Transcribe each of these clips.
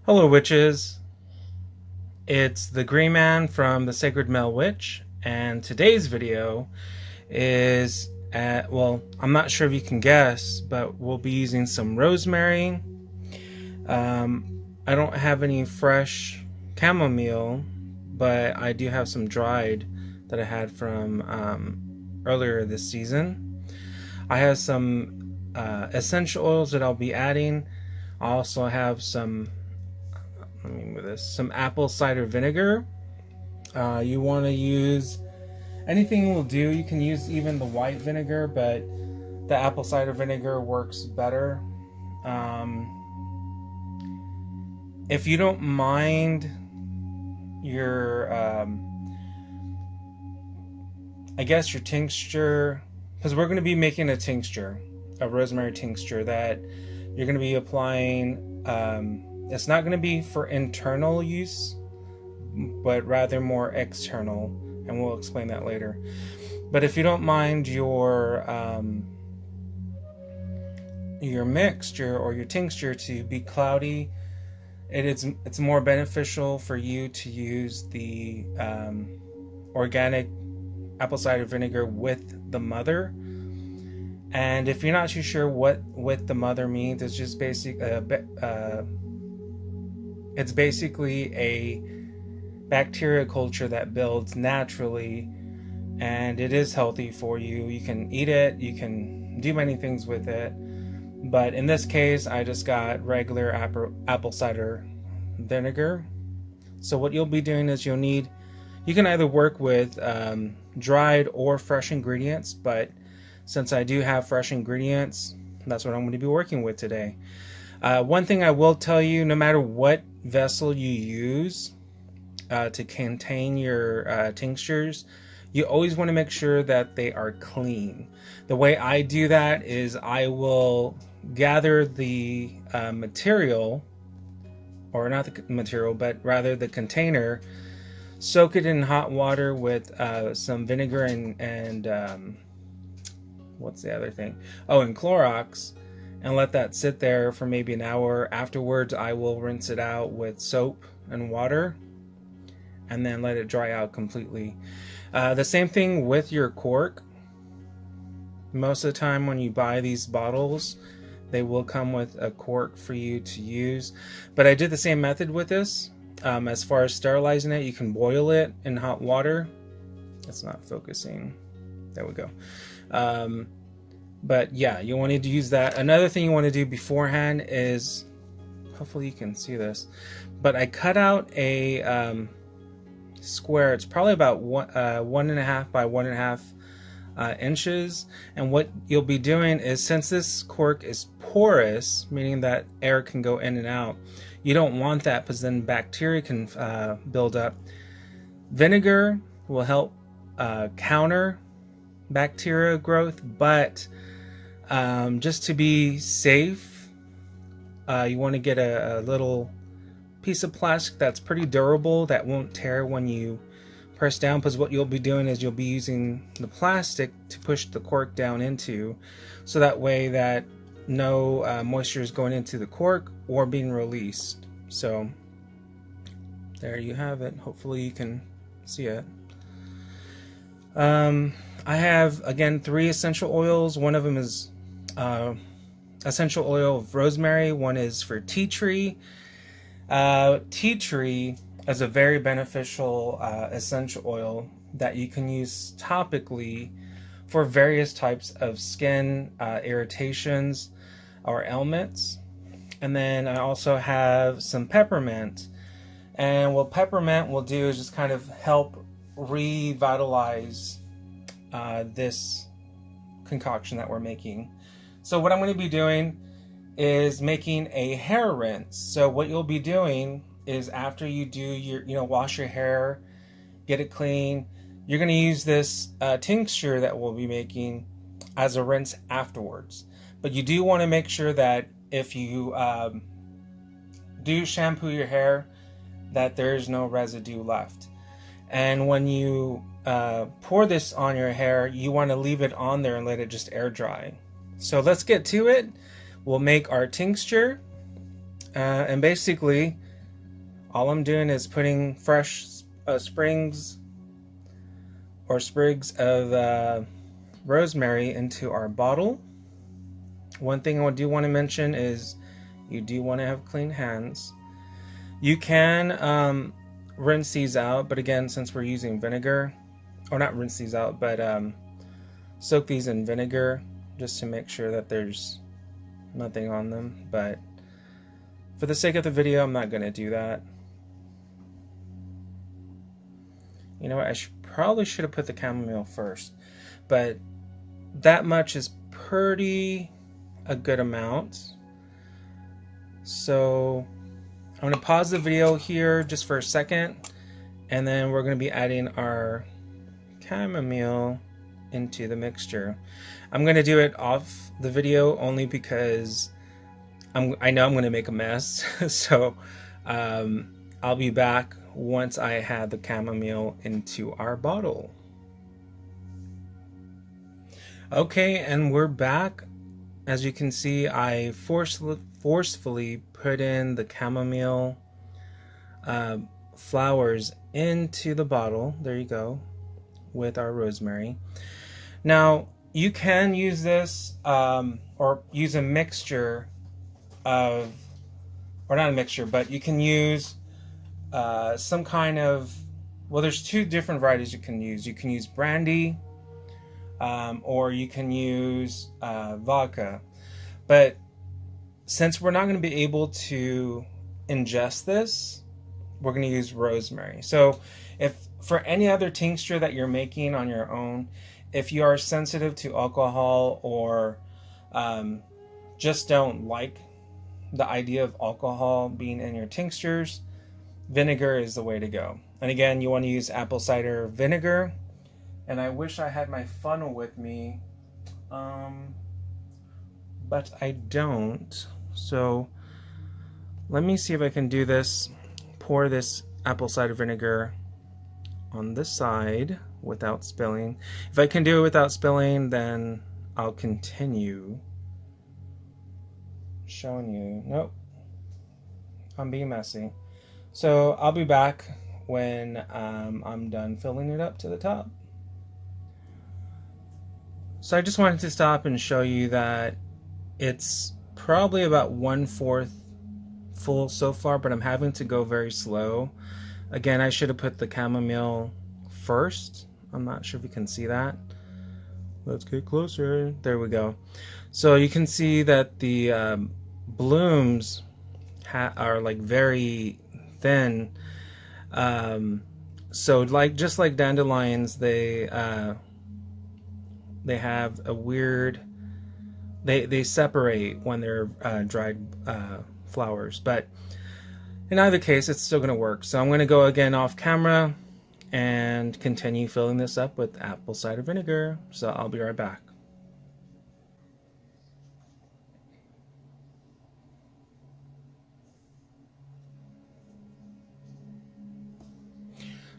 Hello witches, it's the Green Man from the Sacred Male Witch, and today's video is well, I'm not sure if you can guess, but we'll be using some rosemary. I don't have any fresh chamomile, but I do have some dried that I had from earlier this season. I have some essential oils that I'll be adding. I also have some some apple cider vinegar. You want to use anything will do. You can use even the white vinegar, but the apple cider vinegar works better. If you don't mind your I guess your tincture, because we're going to be making a tincture, a rosemary tincture that you're going to be applying. It's not going to be for internal use, but rather more external, and we'll explain that later. But if you don't mind your mixture or your tincture to be cloudy, it's more beneficial for you to use the organic apple cider vinegar with the mother. And if you're not too sure what with the mother means, it's just it's basically a bacteria culture that builds naturally, and it is healthy for you. You can eat it, you can do many things with it, but in this case I just got regular apple cider vinegar. So what you'll be doing is you can either work with dried or fresh ingredients, but since I do have fresh ingredients, that's what I'm going to be working with today. One thing I will tell you, no matter what vessel you use to contain your tinctures, you always want to make sure that they are clean. The way I do that is I will gather the material, or not the material, but rather the container, soak it in hot water with some vinegar and what's the other thing? Oh, and Clorox, and let that sit there for maybe an hour. Afterwards, I will rinse it out with soap and water, and then let it dry out completely. The same thing with your cork. Most of the time when you buy these bottles, they will come with a cork for you to use. But I did the same method with this. As far as sterilizing it, you can boil it in hot water. It's not focusing. There we go. But yeah, you wanted to use that. Another thing you want to do beforehand is, hopefully you can see this, but I cut out a square. It's probably about 1.5 by 1.5 inches. And what you'll be doing is, since this cork is porous, meaning that air can go in and out, you don't want that because then bacteria can build up. Vinegar will help counter bacteria growth, but just to be safe, you want to get a little piece of plastic that's pretty durable, that won't tear when you press down, because what you'll be doing is you'll be using the plastic to push the cork down into, so that way that no moisture is going into the cork or being released. So there you have it. Hopefully you can see it. I have, again, 3 essential oils. One of them is essential oil of rosemary. One is for tea tree. Tea tree is a very beneficial essential oil that you can use topically for various types of skin irritations or ailments. And then I also have some peppermint. And what peppermint will do is just kind of help revitalize this concoction that we're making. So what I'm going to be doing is making a hair rinse. So what you'll be doing is, after you do your, wash your hair, get it clean, you're going to use this tincture that we'll be making as a rinse afterwards. But you do want to make sure that if you do shampoo your hair, that there's no residue left. And when you pour this on your hair, you want to leave it on there and let it just air dry. So let's get to it. We'll make our tincture, and basically All I'm doing is putting fresh sprigs of rosemary into our bottle. One thing I do want to mention is you do want to have clean hands. You can rinse these out, but again, since we're using vinegar, or not rinse these out, but soak these in vinegar just to make sure that there's nothing on them. But for the sake of the video, I'm not going to do that. You know what, I probably should have put the chamomile first, but that much is pretty a good amount. So I'm going to pause the video here just for a second, and then we're going to be adding our chamomile into the mixture. I'm going to do it off the video only because I know I'm going to make a mess. So I'll be back once I have the chamomile into our bottle. Okay, and we're back. As you can see, I forcefully put in the chamomile flowers into the bottle. There you go, with our rosemary. Now you can use this or use a mixture of, or not a mixture, but you can use some kind of, well, there's two different varieties you can use. You can use brandy or you can use vodka. But since we're not going to be able to ingest this, we're going to use rosemary. So if for any other tincture that you're making on your own, if you are sensitive to alcohol or just don't like the idea of alcohol being in your tinctures, vinegar is the way to go. And again, you want to use apple cider vinegar. And I wish I had my funnel with me, but I don't. So let me see if I can do this. Pour this apple cider vinegar on this side without spilling. If I can do it without spilling, then I'll continue showing you. Nope, I'm being messy. So I'll be back when I'm done filling it up to the top. So I just wanted to stop and show you that it's probably about 1/4 full so far, but I'm having to go very slow. Again, I should have put the chamomile first. I'm not sure if you can see that. Let's get closer. There we go. So you can see that the blooms are like very thin. So like just like dandelions, they have a weird, they separate when they're dried flowers, but in either case it's still going to work. So I'm going to go again off camera and continue filling this up with apple cider vinegar. So I'll be right back.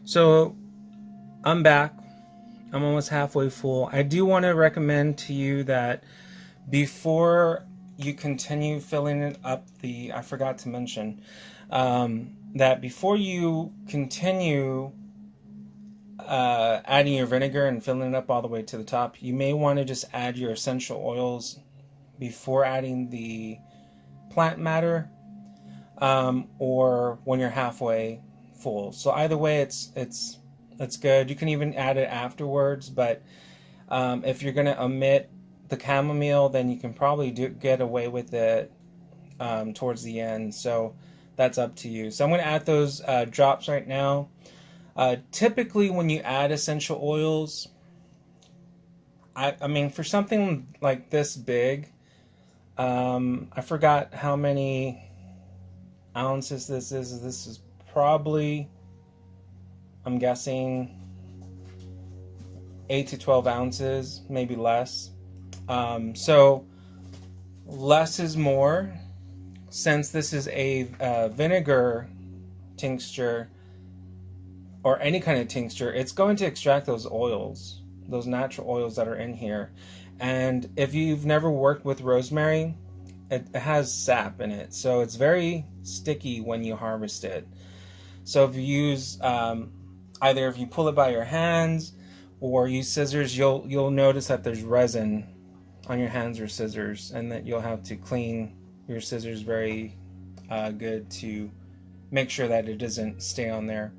So I'm back. I'm almost halfway full. I do want to recommend to you that before you continue filling it up, I forgot to mention that before you continue adding your vinegar and filling it up all the way to the top, you may want to just add your essential oils before adding the plant matter, or when you're halfway full. So either way, it's good. You can even add it afterwards, but if you're going to omit the chamomile, then you can probably get away with it towards the end. So that's up to you. So I'm going to add those drops right now. Typically when you add essential oils, I mean, for something like this big, I forgot how many ounces this is. This is probably, I'm guessing 8 to 12 ounces, maybe less. So less is more. Since this is a vinegar tincture or any kind of tincture, it's going to extract those oils, those natural oils that are in here. And if you've never worked with rosemary, it has sap in it, so it's very sticky when you harvest it. So if you use either if you pull it by your hands or use scissors, you'll notice that there's resin on your hands or scissors, and that you'll have to clean your scissors very good to make sure that it doesn't stay on there.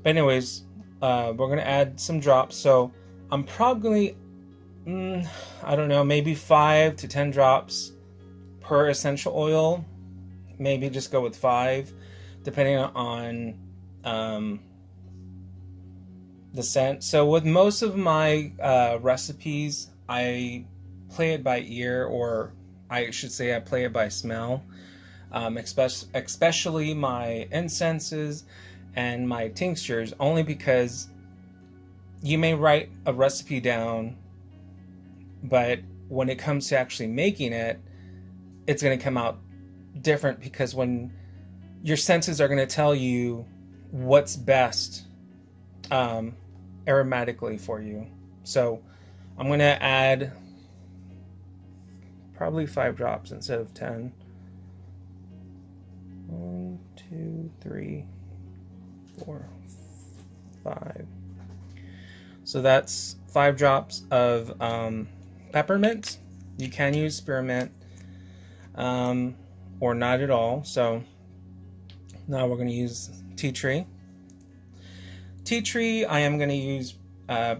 But anyways, we're gonna add some drops. So I'm probably I don't know, maybe 5 to 10 drops per essential oil. Maybe just go with 5, depending on the scent. So with most of my recipes, I play it by ear, or I should say I play it by smell. Especially my incenses and my tinctures, only because you may write a recipe down, but when it comes to actually making it, it's going to come out different, because when your senses are going to tell you what's best aromatically for you. So I'm going to add probably 5 drops instead of 10. 1, 2, 3, 4, 5. So that's 5 drops of peppermint. You can use spearmint or not at all. So now we're going to use tea tree. Tea tree, I am going to use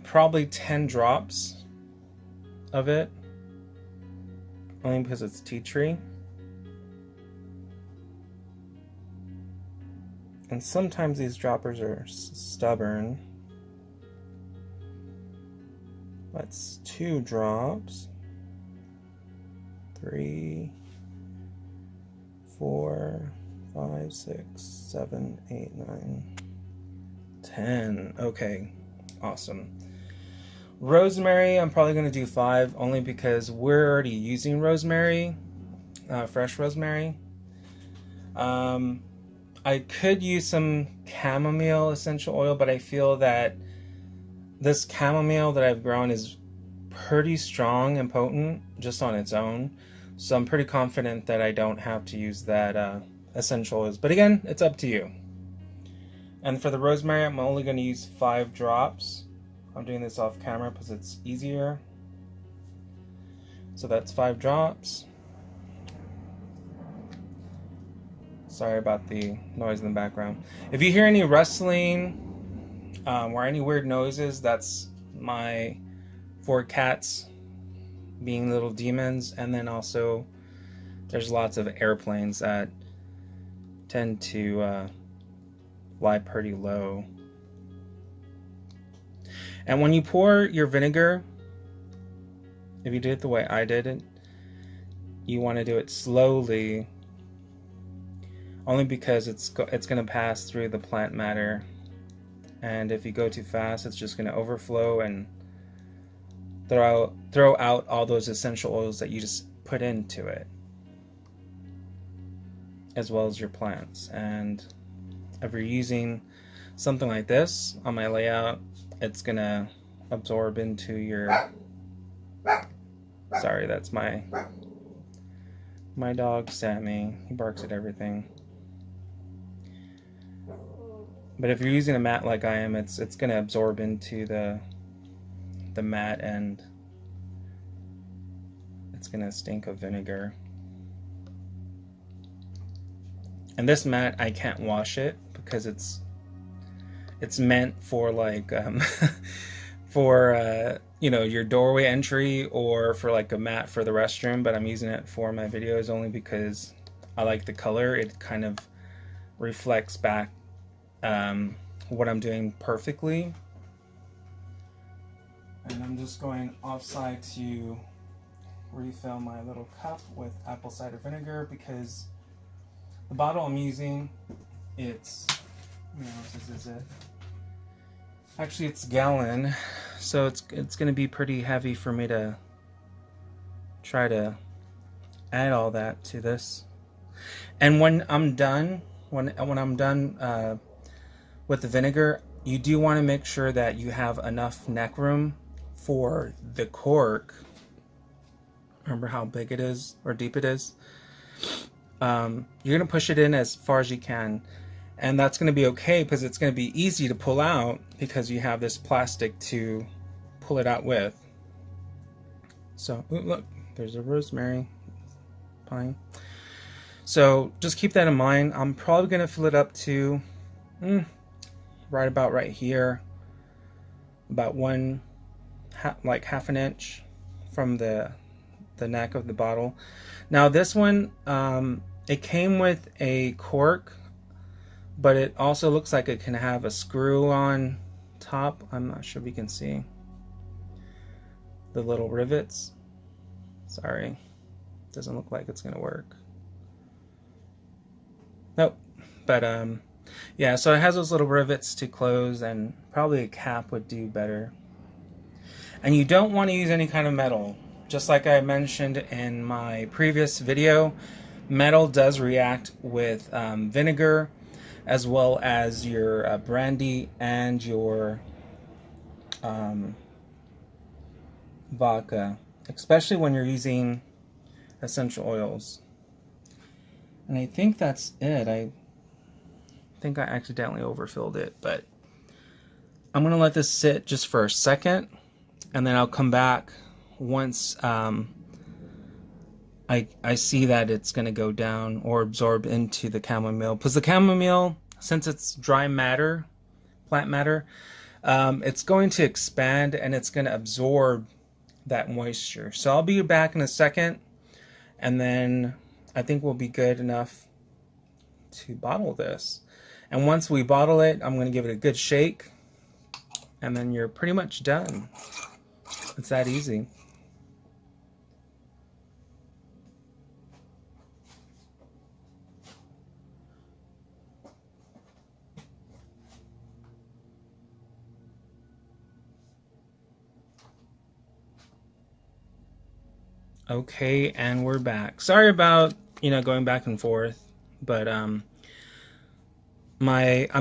probably 10 drops of it, only because it's tea tree. And sometimes these droppers are stubborn. That's 2 drops. 3, 4, 5, 6, 7, 8, 9, 10. Okay, awesome. Rosemary, I'm probably going to do 5, only because we're already using rosemary, fresh rosemary. I could use some chamomile essential oil, but I feel that this chamomile that I've grown is pretty strong and potent just on its own. So I'm pretty confident that I don't have to use that essential oils. But again, it's up to you. And for the rosemary, I'm only going to use 5 drops. I'm doing this off camera because it's easier. So that's 5 drops. Sorry about the noise in the background. If you hear any rustling or any weird noises, that's my 4 cats being little demons. And then also there's lots of airplanes that tend to fly pretty low. And when you pour your vinegar, if you do it the way I did it, you want to do it slowly, only because it's going to pass through the plant matter, and if you go too fast, it's just going to overflow and throw out all those essential oils that you just put into it, as well as your plants. And if you're using something like this on my layout, it's going to absorb into your... Sorry, that's my dog Sammy. He barks at everything. But if you're using a mat like I am, it's going to absorb into the mat, and it's going to stink of vinegar. And this mat, I can't wash it because it's meant for like for you know, your doorway entry, or for like a mat for the restroom. But I'm using it for my videos only because I like the color. It kind of reflects back what I'm doing perfectly. And I'm just going offside to refill my little cup with apple cider vinegar, because the bottle I'm using, it's, you know, this is it. Actually, it's gallon, so it's going to be pretty heavy for me to try to add all that to this. And when I'm done, when I'm done with the vinegar, you do want to make sure that you have enough neck room for the cork. Remember how big it is or deep it is? You're going to push it in as far as you can. And that's going to be okay because it's going to be easy to pull out because you have this plastic to pull it out with. So, ooh, look, there's a rosemary pine. So just keep that in mind. I'm probably going to fill it up to right about right here, about like half an inch from the neck of the bottle. Now this one, it came with a cork, but it also looks like it can have a screw on top. I'm not sure if you can see the little rivets. Sorry, doesn't look like it's gonna work. Nope. But yeah, so it has those little rivets to close, and probably a cap would do better. And you don't want to use any kind of metal. Just like I mentioned in my previous video, metal does react with vinegar, as well as your brandy and your vodka, especially when you're using essential oils. And I think that's it. I think I accidentally overfilled it, but I'm gonna let this sit just for a second, and then I'll come back once I see that it's gonna go down or absorb into the chamomile. Because the chamomile, since it's dry matter, plant matter, it's going to expand and it's gonna absorb that moisture. So I'll be back in a second, and then I think we'll be good enough to bottle this. And once we bottle it, I'm going to give it a good shake, and then you're pretty much done. It's that easy. Okay, and we're back. Sorry about, going back and forth, but I'm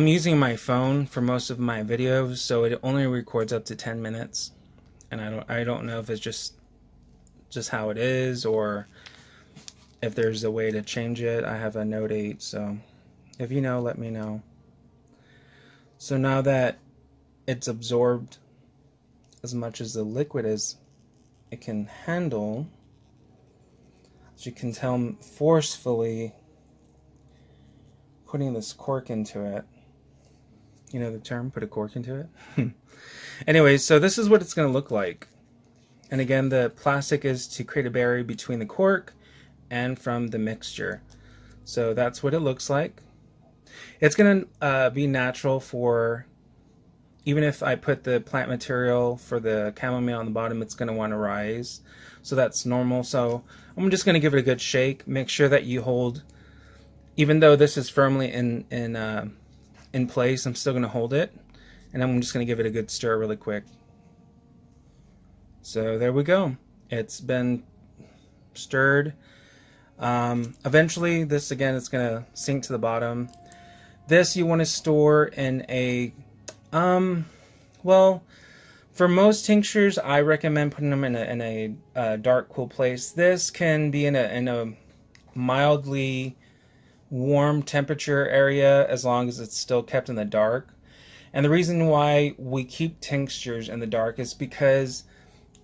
using my phone for most of my videos, so it only records up to 10 minutes. And I don't know if it's just how it is, or if there's a way to change it. I have a Note 8, so if you know, let me know. So now that it's absorbed as much as the liquid as it can handle, as you can tell, I'm forcefully putting this cork into it. You know the term, put a cork into it? Anyways, so this is what it's going to look like. And again, the plastic is to create a barrier between the cork and from the mixture. So that's what it looks like. It's going to be natural for, even if I put the plant material for the chamomile on the bottom, it's going to want to rise. So that's normal. So I'm just going to give it a good shake. Make sure that you hold, even though this is firmly in place, I'm still going to hold it. And I'm just going to give it a good stir really quick. So there we go. It's been stirred. Eventually, this again, it's going to sink to the bottom. This you want to store in a, well, for most tinctures, I recommend putting them in a dark, cool place. This can be in a mildly warm temperature area as long as it's still kept in the dark. And the reason why we keep tinctures in the dark is because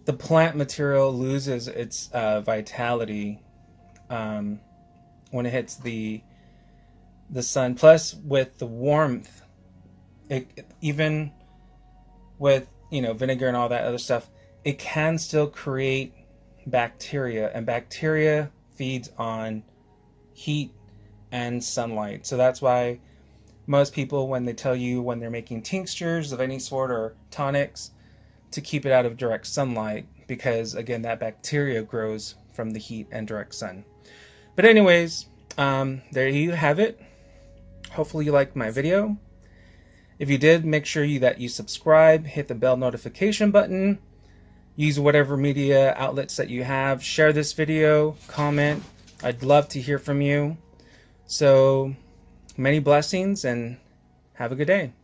the plant material loses its vitality when it hits the sun. Plus, with the warmth, even with vinegar and all that other stuff, it can still create bacteria, and bacteria feeds on heat and sunlight. So that's why most people, when they tell you when they're making tinctures of any sort or tonics, to keep it out of direct sunlight, because again, that bacteria grows from the heat and direct sun. But anyways, there you have it. Hopefully you liked my video. If you did, make sure that you subscribe, hit the bell notification button, use whatever media outlets that you have, share this video, comment. I'd love to hear from you. So many blessings and have a good day.